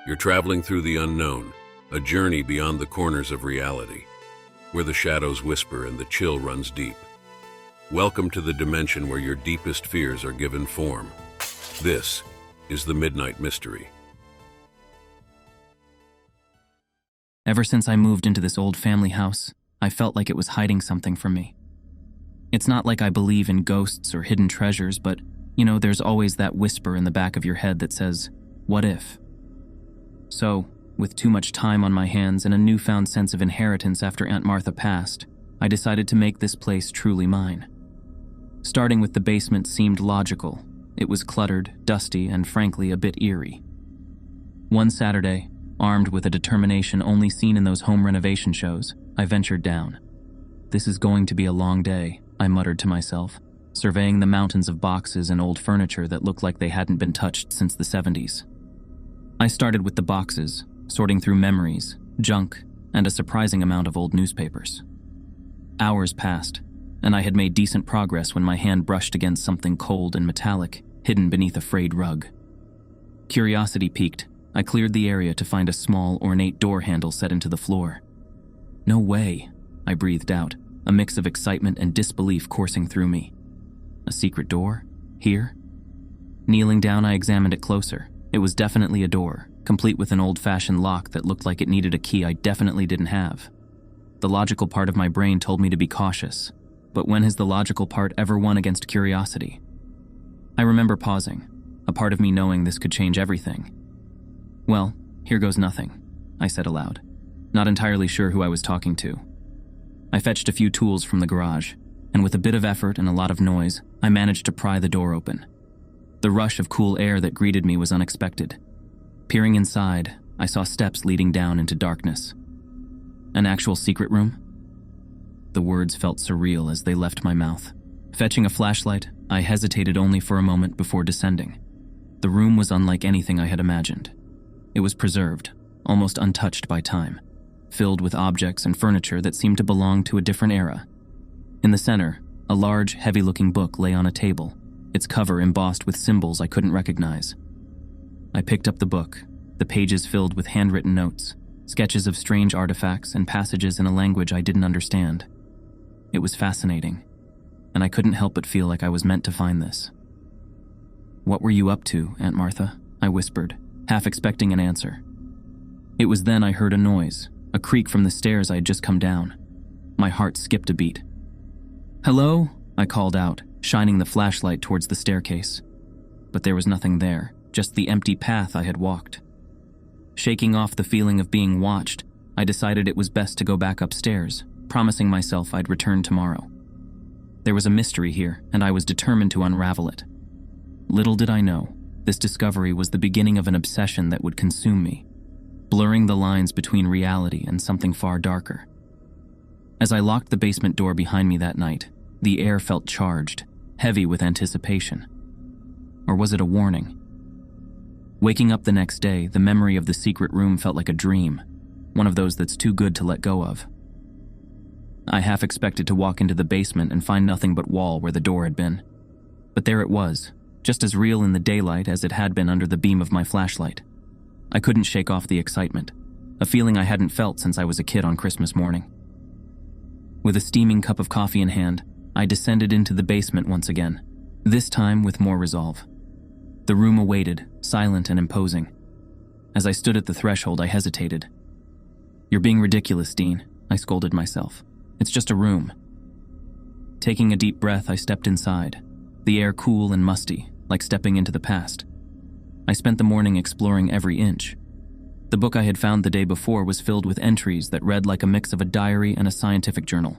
You're traveling through the unknown, a journey beyond the corners of reality, where the shadows whisper and the chill runs deep. Welcome to the dimension where your deepest fears are given form. This is the Midnight Mystery. Ever since I moved into this old family house, I felt like it was hiding something from me. It's not like I believe in ghosts or hidden treasures, but, there's always that whisper in the back of your head that says, what if? So, with too much time on my hands and a newfound sense of inheritance after Aunt Martha passed, I decided to make this place truly mine. Starting with the basement seemed logical. It was cluttered, dusty, and frankly a bit eerie. One Saturday, armed with a determination only seen in those home renovation shows, I ventured down. This is going to be a long day, I muttered to myself, surveying the mountains of boxes and old furniture that looked like they hadn't been touched since the 70s. I started with the boxes, sorting through memories, junk, and a surprising amount of old newspapers. Hours passed, and I had made decent progress when my hand brushed against something cold and metallic, hidden beneath a frayed rug. Curiosity piqued, I cleared the area to find a small, ornate door handle set into the floor. No way, I breathed out, a mix of excitement and disbelief coursing through me. A secret door? Here? Kneeling down, I examined it closer. It was definitely a door, complete with an old-fashioned lock that looked like it needed a key I definitely didn't have. The logical part of my brain told me to be cautious, but when has the logical part ever won against curiosity? I remember pausing, a part of me knowing this could change everything. Well, here goes nothing, I said aloud, not entirely sure who I was talking to. I fetched a few tools from the garage, and with a bit of effort and a lot of noise, I managed to pry the door open. The rush of cool air that greeted me was unexpected. Peering inside, I saw steps leading down into darkness. An actual secret room? The words felt surreal as they left my mouth. Fetching a flashlight, I hesitated only for a moment before descending. The room was unlike anything I had imagined. It was preserved, almost untouched by time, filled with objects and furniture that seemed to belong to a different era. In the center, a large, heavy-looking book lay on a table, its cover embossed with symbols I couldn't recognize. I picked up the book, the pages filled with handwritten notes, sketches of strange artifacts and passages in a language I didn't understand. It was fascinating, and I couldn't help but feel like I was meant to find this. "What were you up to, Aunt Martha?" I whispered, half expecting an answer. It was then I heard a noise, a creak from the stairs I had just come down. My heart skipped a beat. "Hello?" I called out, shining the flashlight towards the staircase. But there was nothing there, just the empty path I had walked. Shaking off the feeling of being watched, I decided it was best to go back upstairs, promising myself I'd return tomorrow. There was a mystery here, and I was determined to unravel it. Little did I know, this discovery was the beginning of an obsession that would consume me, blurring the lines between reality and something far darker. As I locked the basement door behind me that night, the air felt charged, heavy with anticipation. Or was it a warning? Waking up the next day, the memory of the secret room felt like a dream, one of those that's too good to let go of. I half expected to walk into the basement and find nothing but wall where the door had been. But there it was, just as real in the daylight as it had been under the beam of my flashlight. I couldn't shake off the excitement, a feeling I hadn't felt since I was a kid on Christmas morning. With a steaming cup of coffee in hand, I descended into the basement once again, this time with more resolve. The room awaited, silent and imposing. As I stood at the threshold, I hesitated. "You're being ridiculous, Dean," I scolded myself. "It's just a room." Taking a deep breath, I stepped inside, the air cool and musty, like stepping into the past. I spent the morning exploring every inch. The book I had found the day before was filled with entries that read like a mix of a diary and a scientific journal,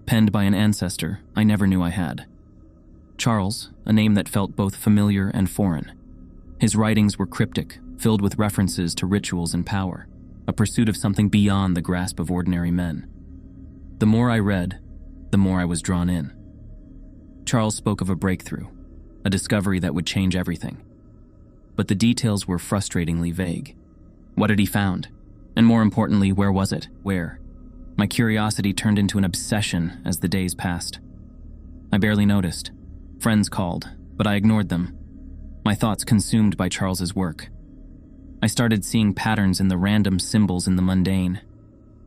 penned by an ancestor I never knew I had. Charles, a name that felt both familiar and foreign. His writings were cryptic, filled with references to rituals and power, a pursuit of something beyond the grasp of ordinary men. The more I read, the more I was drawn in. Charles spoke of a breakthrough, a discovery that would change everything. But the details were frustratingly vague. What had he found? And more importantly, where was it? Where? My curiosity turned into an obsession as the days passed. I barely noticed. Friends called, but I ignored them, my thoughts consumed by Charles's work. I started seeing patterns in the random symbols in the mundane.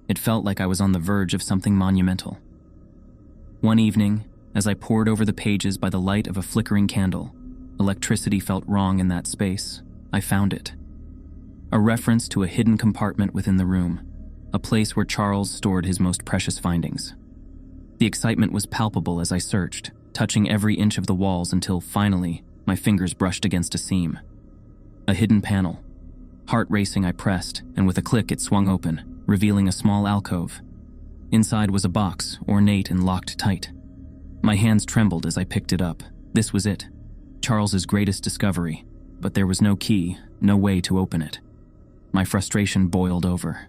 It felt like I was on the verge of something monumental. One evening, as I pored over the pages by the light of a flickering candle, electricity felt wrong in that space. I found it. A reference to a hidden compartment within the room, a place where Charles stored his most precious findings. The excitement was palpable as I searched, touching every inch of the walls until, finally, my fingers brushed against a seam. A hidden panel. Heart racing, I pressed, and with a click it swung open, revealing a small alcove. Inside was a box, ornate and locked tight. My hands trembled as I picked it up. This was it. Charles's greatest discovery, but there was no key, no way to open it. My frustration boiled over.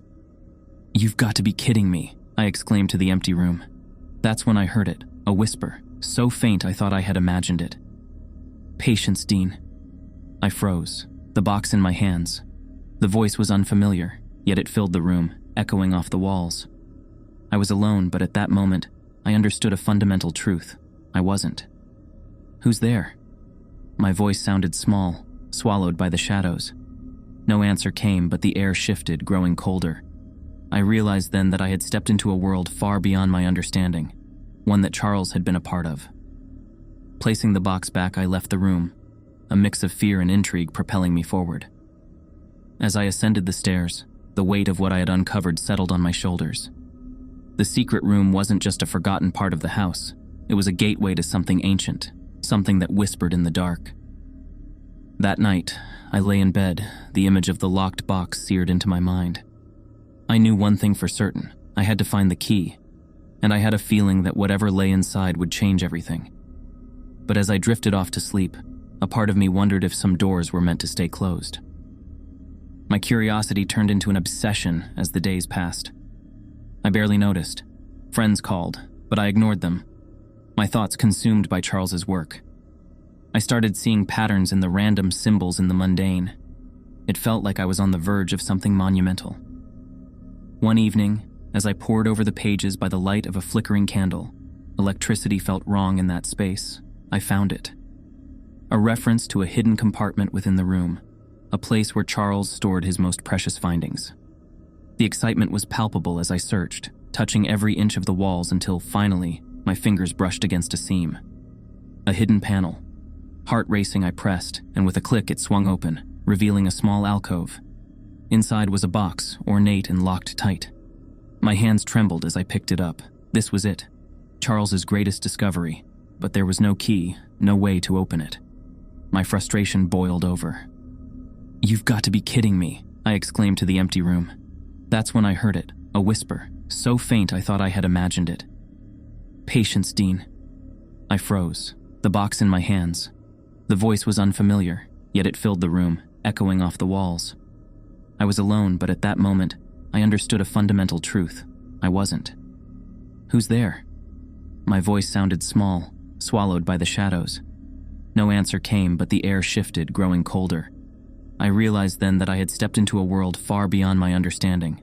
"You've got to be kidding me," I exclaimed to the empty room. That's when I heard it, a whisper, so faint I thought I had imagined it. "Patience, Dean." I froze, the box in my hands. The voice was unfamiliar, yet it filled the room, echoing off the walls. I was alone, but at that moment, I understood a fundamental truth. I wasn't. "Who's there?" My voice sounded small, swallowed by the shadows. No answer came, but the air shifted, growing colder. I realized then that I had stepped into a world far beyond my understanding, one that Charles had been a part of. Placing the box back, I left the room, a mix of fear and intrigue propelling me forward. As I ascended the stairs, the weight of what I had uncovered settled on my shoulders. The secret room wasn't just a forgotten part of the house. It was a gateway to something ancient, something that whispered in the dark. That night, I lay in bed, the image of the locked box seared into my mind. I knew one thing for certain. I had to find the key, and I had a feeling that whatever lay inside would change everything. But as I drifted off to sleep, a part of me wondered if some doors were meant to stay closed. My curiosity turned into an obsession as the days passed. I barely noticed. Friends called, but I ignored them, my thoughts consumed by Charles's work. I started seeing patterns in the random symbols in the mundane. It felt like I was on the verge of something monumental. One evening, as I pored over the pages by the light of a flickering candle, electricity felt wrong in that space. I found it. A reference to a hidden compartment within the room, a place where Charles stored his most precious findings. The excitement was palpable as I searched, touching every inch of the walls until, finally, my fingers brushed against a seam. A hidden panel. Heart racing, I pressed, and with a click it swung open, revealing a small alcove. Inside was a box, ornate and locked tight. My hands trembled as I picked it up. This was it. Charles's greatest discovery, but there was no key, no way to open it. My frustration boiled over. "You've got to be kidding me," I exclaimed to the empty room. That's when I heard it, a whisper, so faint I thought I had imagined it. "Patience, Dean." I froze, the box in my hands. The voice was unfamiliar, yet it filled the room, echoing off the walls. I was alone, but at that moment, I understood a fundamental truth. I wasn't. "Who's there?" My voice sounded small, swallowed by the shadows. No answer came, but the air shifted, growing colder. I realized then that I had stepped into a world far beyond my understanding,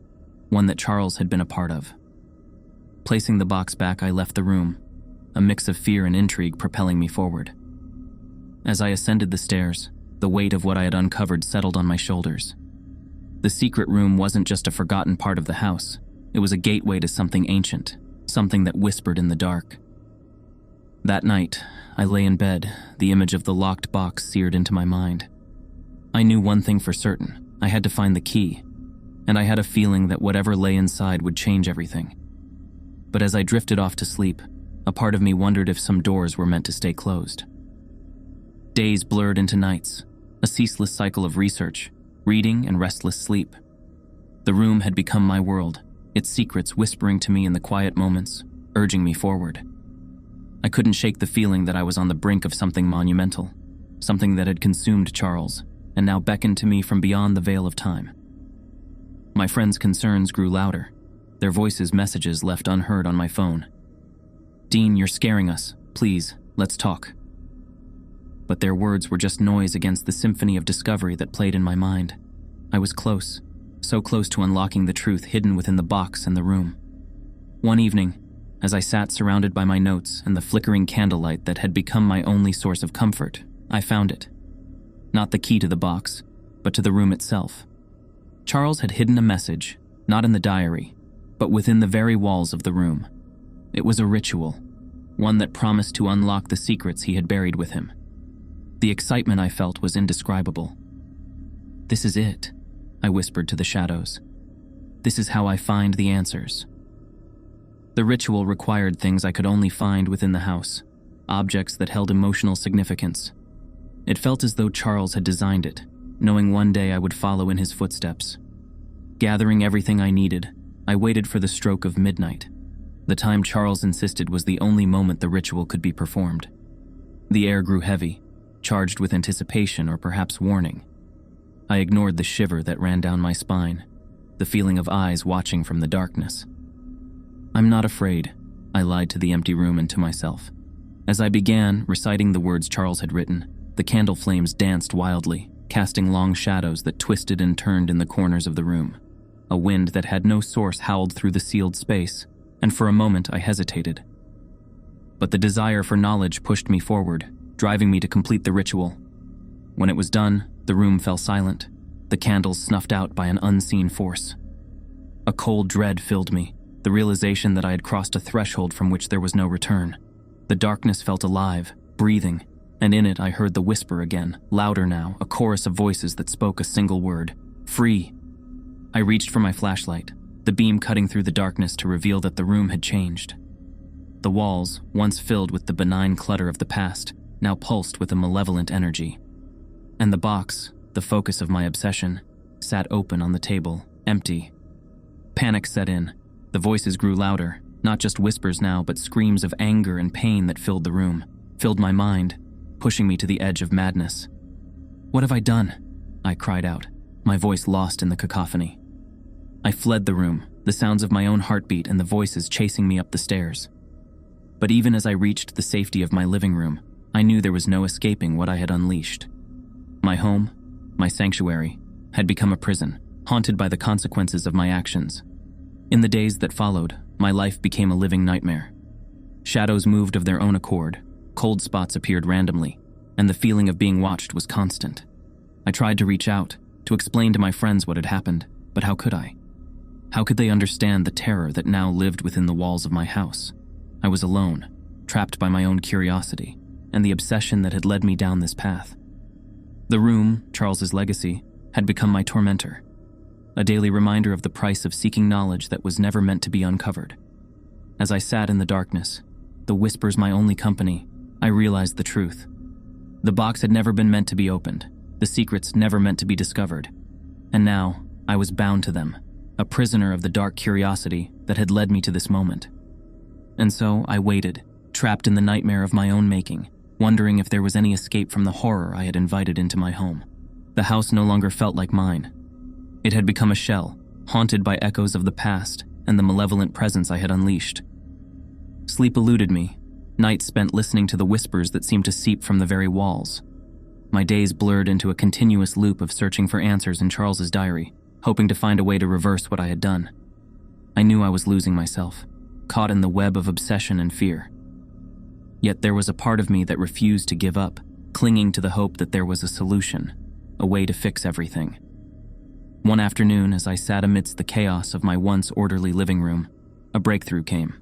one that Charles had been a part of. Placing the box back, I left the room, a mix of fear and intrigue propelling me forward. As I ascended the stairs, the weight of what I had uncovered settled on my shoulders. The secret room wasn't just a forgotten part of the house. It was a gateway to something ancient, something that whispered in the dark. That night, I lay in bed, the image of the locked box seared into my mind. I knew one thing for certain. I had to find the key, and I had a feeling that whatever lay inside would change everything. But as I drifted off to sleep, a part of me wondered if some doors were meant to stay closed. Days blurred into nights, a ceaseless cycle of research, reading, and restless sleep. The room had become my world, its secrets whispering to me in the quiet moments, urging me forward. I couldn't shake the feeling that I was on the brink of something monumental, something that had consumed Charles, and now beckoned to me from beyond the veil of time. My friends' concerns grew louder, their voices messages left unheard on my phone. "Dean, you're scaring us. Please, let's talk." But their words were just noise against the symphony of discovery that played in my mind. I was close, so close to unlocking the truth hidden within the box and the room. One evening, as I sat surrounded by my notes and the flickering candlelight that had become my only source of comfort, I found it. Not the key to the box, but to the room itself. Charles had hidden a message, not in the diary, but within the very walls of the room. It was a ritual, one that promised to unlock the secrets he had buried with him. The excitement I felt was indescribable. "This is it," I whispered to the shadows. "This is how I find the answers." The ritual required things I could only find within the house, objects that held emotional significance. It felt as though Charles had designed it, knowing one day I would follow in his footsteps. Gathering everything I needed, I waited for the stroke of midnight. The time Charles insisted was the only moment the ritual could be performed. The air grew heavy, charged with anticipation or perhaps warning. I ignored the shiver that ran down my spine, the feeling of eyes watching from the darkness. "I'm not afraid," I lied to the empty room and to myself. As I began reciting the words Charles had written, the candle flames danced wildly, casting long shadows that twisted and turned in the corners of the room. A wind that had no source howled through the sealed space, and for a moment I hesitated. But the desire for knowledge pushed me forward, driving me to complete the ritual. When it was done, the room fell silent, the candles snuffed out by an unseen force. A cold dread filled me, the realization that I had crossed a threshold from which there was no return. The darkness felt alive, breathing, and in it I heard the whisper again, louder now, a chorus of voices that spoke a single word: "Free." I reached for my flashlight, the beam cutting through the darkness to reveal that the room had changed. The walls, once filled with the benign clutter of the past, now pulsed with a malevolent energy. And the box, the focus of my obsession, sat open on the table, empty. Panic set in. The voices grew louder, not just whispers now, but screams of anger and pain that filled the room, filled my mind, pushing me to the edge of madness. "What have I done?" I cried out, my voice lost in the cacophony. I fled the room, the sounds of my own heartbeat and the voices chasing me up the stairs. But even as I reached the safety of my living room, I knew there was no escaping what I had unleashed. My home, my sanctuary, had become a prison, haunted by the consequences of my actions. In the days that followed, my life became a living nightmare. Shadows moved of their own accord, cold spots appeared randomly, and the feeling of being watched was constant. I tried to reach out, to explain to my friends what had happened, but how could I? How could they understand the terror that now lived within the walls of my house? I was alone, trapped by my own curiosity, and the obsession that had led me down this path. The room, Charles's legacy, had become my tormentor, a daily reminder of the price of seeking knowledge that was never meant to be uncovered. As I sat in the darkness, the whispers my only company, I realized the truth. The box had never been meant to be opened, the secrets never meant to be discovered, and now I was bound to them, a prisoner of the dark curiosity that had led me to this moment. And so I waited, trapped in the nightmare of my own making, wondering if there was any escape from the horror I had invited into my home. The house no longer felt like mine. It had become a shell, haunted by echoes of the past and the malevolent presence I had unleashed. Sleep eluded me, nights spent listening to the whispers that seemed to seep from the very walls. My days blurred into a continuous loop of searching for answers in Charles's diary, hoping to find a way to reverse what I had done. I knew I was losing myself, caught in the web of obsession and fear. Yet there was a part of me that refused to give up, clinging to the hope that there was a solution, a way to fix everything. One afternoon, as I sat amidst the chaos of my once orderly living room, a breakthrough came.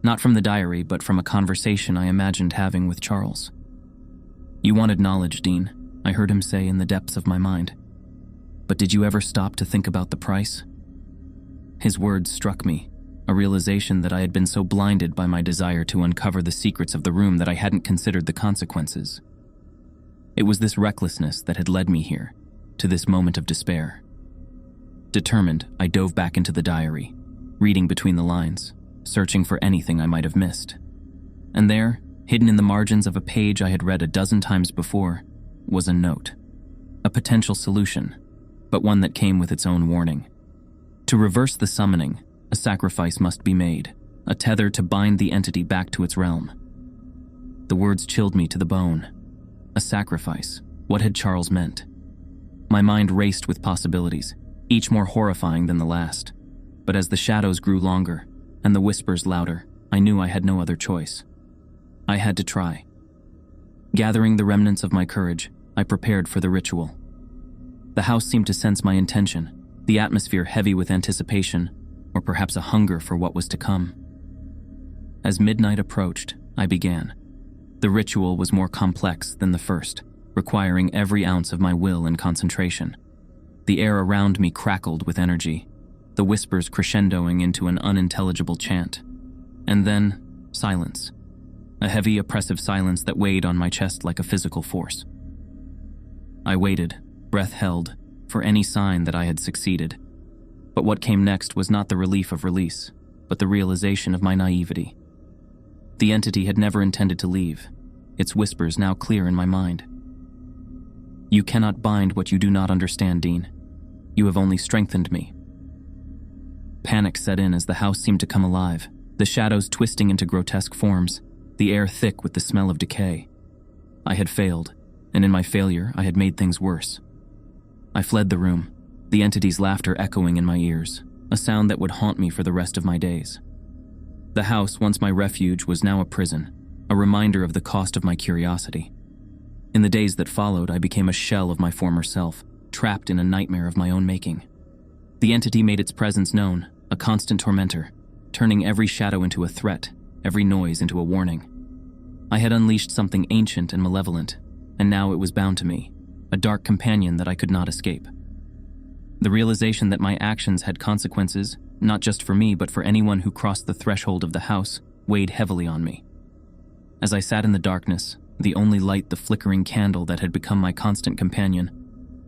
Not from the diary, but from a conversation I imagined having with Charles. "You wanted knowledge, Dean," I heard him say in the depths of my mind. "But did you ever stop to think about the price?" His words struck me, a realization that I had been so blinded by my desire to uncover the secrets of the room that I hadn't considered the consequences. It was this recklessness that had led me here, to this moment of despair. Determined, I dove back into the diary, reading between the lines, searching for anything I might have missed. And there, hidden in the margins of a page I had read a dozen times before, was a note. A potential solution, but one that came with its own warning. To reverse the summoning, a sacrifice must be made, a tether to bind the entity back to its realm. The words chilled me to the bone. A sacrifice. What had Charles meant? My mind raced with possibilities, each more horrifying than the last. But as the shadows grew longer, and the whispers louder, I knew I had no other choice. I had to try. Gathering the remnants of my courage, I prepared for the ritual. The house seemed to sense my intention, the atmosphere heavy with anticipation, or perhaps a hunger for what was to come. As midnight approached, I began. The ritual was more complex than the first, requiring every ounce of my will and concentration. The air around me crackled with energy, the whispers crescendoing into an unintelligible chant. And then, silence. A heavy, oppressive silence that weighed on my chest like a physical force. I waited, breath held, for any sign that I had succeeded. But what came next was not the relief of release, but the realization of my naivety. The entity had never intended to leave, its whispers now clear in my mind. "You cannot bind what you do not understand, Dean. You have only strengthened me." Panic set in as the house seemed to come alive, the shadows twisting into grotesque forms, the air thick with the smell of decay. I had failed, and in my failure, I had made things worse. I fled the room, the entity's laughter echoing in my ears, a sound that would haunt me for the rest of my days. The house, once my refuge, was now a prison, a reminder of the cost of my curiosity. In the days that followed, I became a shell of my former self, trapped in a nightmare of my own making. The entity made its presence known, a constant tormentor, turning every shadow into a threat, every noise into a warning. I had unleashed something ancient and malevolent, and now it was bound to me, a dark companion that I could not escape. The realization that my actions had consequences, not just for me but for anyone who crossed the threshold of the house, weighed heavily on me. As I sat in the darkness, the only light the flickering candle that had become my constant companion,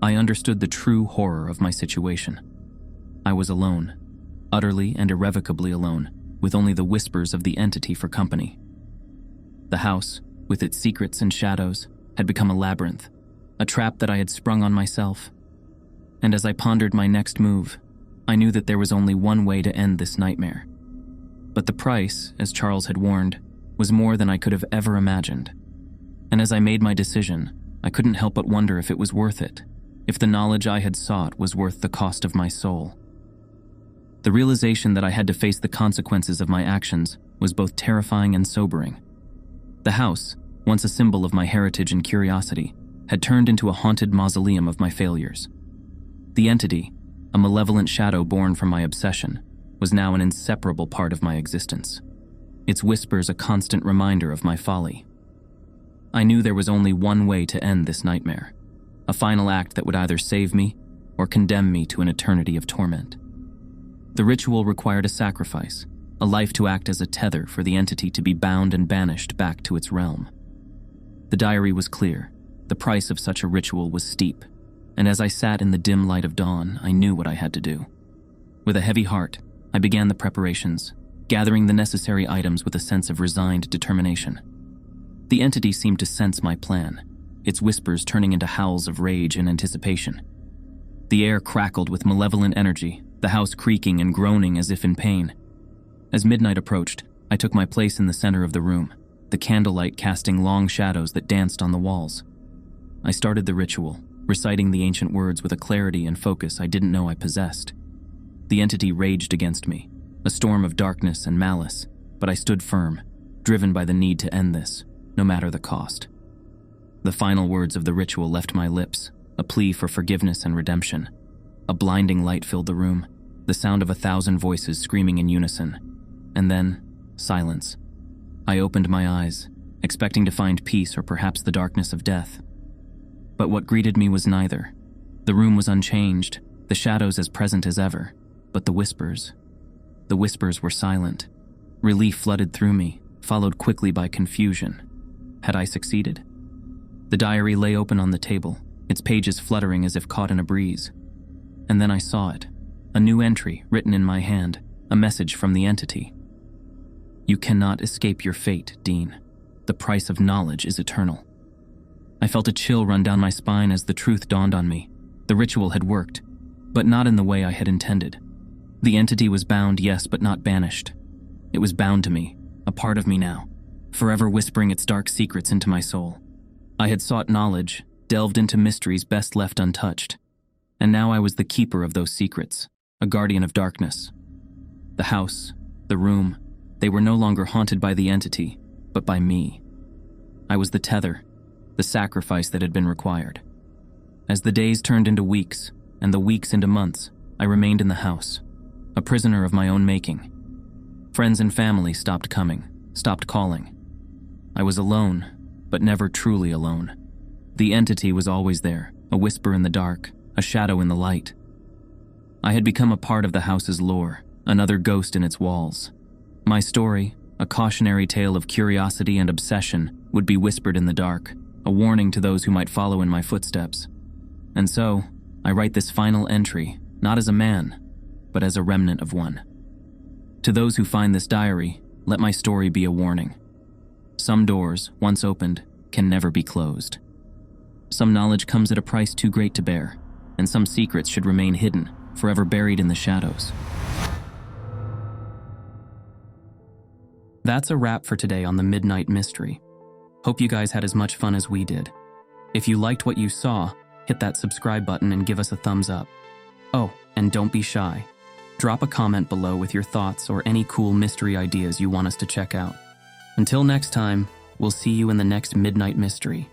I understood the true horror of my situation. I was alone, utterly and irrevocably alone, with only the whispers of the entity for company. The house, with its secrets and shadows, had become a labyrinth, a trap that I had sprung on myself. And as I pondered my next move, I knew that there was only one way to end this nightmare. But the price, as Charles had warned, was more than I could have ever imagined. And as I made my decision, I couldn't help but wonder if it was worth it, if the knowledge I had sought was worth the cost of my soul. The realization that I had to face the consequences of my actions was both terrifying and sobering. The house, once a symbol of my heritage and curiosity, had turned into a haunted mausoleum of my failures. The entity, a malevolent shadow born from my obsession, was now an inseparable part of my existence, its whispers a constant reminder of my folly. I knew there was only one way to end this nightmare, a final act that would either save me or condemn me to an eternity of torment. The ritual required a sacrifice, a life to act as a tether for the entity to be bound and banished back to its realm. The diary was clear. The price of such a ritual was steep, and as I sat in the dim light of dawn, I knew what I had to do. With a heavy heart, I began the preparations, gathering the necessary items with a sense of resigned determination. The entity seemed to sense my plan, its whispers turning into howls of rage and anticipation. The air crackled with malevolent energy, the house creaking and groaning as if in pain. As midnight approached, I took my place in the center of the room, the candlelight casting long shadows that danced on the walls. I started the ritual, reciting the ancient words with a clarity and focus I didn't know I possessed. The entity raged against me, a storm of darkness and malice, but I stood firm, driven by the need to end this, no matter the cost. The final words of the ritual left my lips, a plea for forgiveness and redemption. A blinding light filled the room, the sound of 1,000 voices screaming in unison. And then, silence. I opened my eyes, expecting to find peace or perhaps the darkness of death. But what greeted me was neither. The room was unchanged, the shadows as present as ever, but the whispers were silent. Relief flooded through me, followed quickly by confusion. Had I succeeded? The diary lay open on the table, its pages fluttering as if caught in a breeze. And then I saw it, a new entry written in my hand, a message from the entity. "You cannot escape your fate, Dean. The price of knowledge is eternal." I felt a chill run down my spine as the truth dawned on me. The ritual had worked, but not in the way I had intended. The entity was bound, yes, but not banished. It was bound to me, a part of me now, forever whispering its dark secrets into my soul. I had sought knowledge, delved into mysteries best left untouched, and now I was the keeper of those secrets, a guardian of darkness. The house, the room, they were no longer haunted by the entity, but by me. I was the tether, the sacrifice that had been required. As the days turned into weeks, and the weeks into months, I remained in the house, a prisoner of my own making. Friends and family stopped coming, stopped calling. I was alone, but never truly alone. The entity was always there, a whisper in the dark, a shadow in the light. I had become a part of the house's lore, another ghost in its walls. My story, a cautionary tale of curiosity and obsession, would be whispered in the dark, a warning to those who might follow in my footsteps. And so, I write this final entry, not as a man, but as a remnant of one. To those who find this diary, let my story be a warning. Some doors, once opened, can never be closed. Some knowledge comes at a price too great to bear, and some secrets should remain hidden, forever buried in the shadows. That's a wrap for today on the Midnight Mystery. Hope you guys had as much fun as we did. If you liked what you saw, hit that subscribe button and give us a thumbs up. Oh, and don't be shy. Drop a comment below with your thoughts or any cool mystery ideas you want us to check out. Until next time, we'll see you in the next Midnight Mystery.